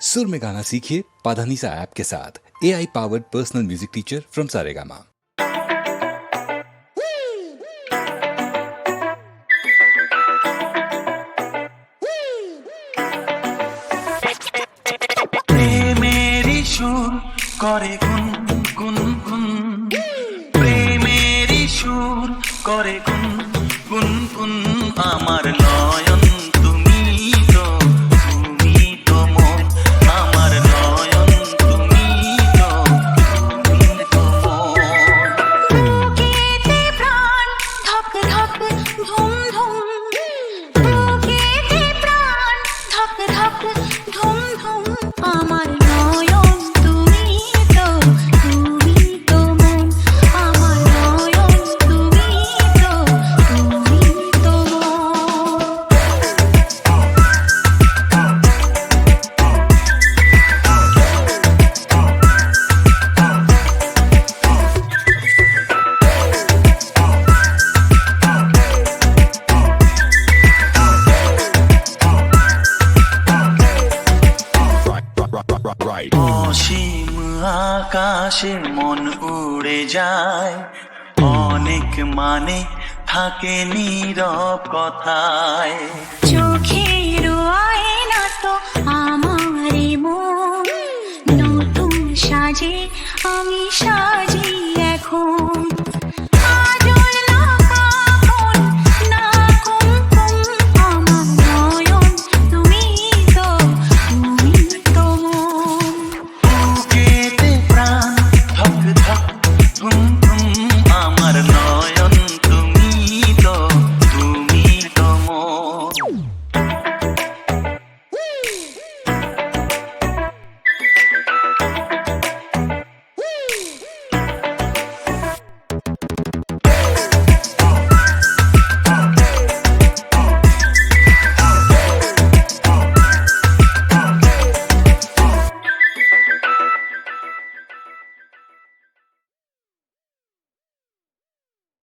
सुर में गाना सीखिए पाधानीसा ऐप के साथ। AI powered personal music teacher from Saregama. প্রেমেরি সুর করে গুন গুন গুন, প্রেমেরি সুর করে গুন গুন গুন। আমার নয়ন তুমি তো, তুমি তো মন। আমার নয়ন তুমি তো, তুমি তো মন। বুকেতে প্রাণ ধক ধক ধুম ধুম, বুকেতে প্রাণ ধক ধক ধুম ধুম। আমার নয়ন তুমি তো, তুমি তো মন। আমার নয়ন তুমি তো, তুমি তো অসীম আকাশে মন উড়ে যায়, অনেক মানে থাকে নীরব কথায়। চোখের আয়না তো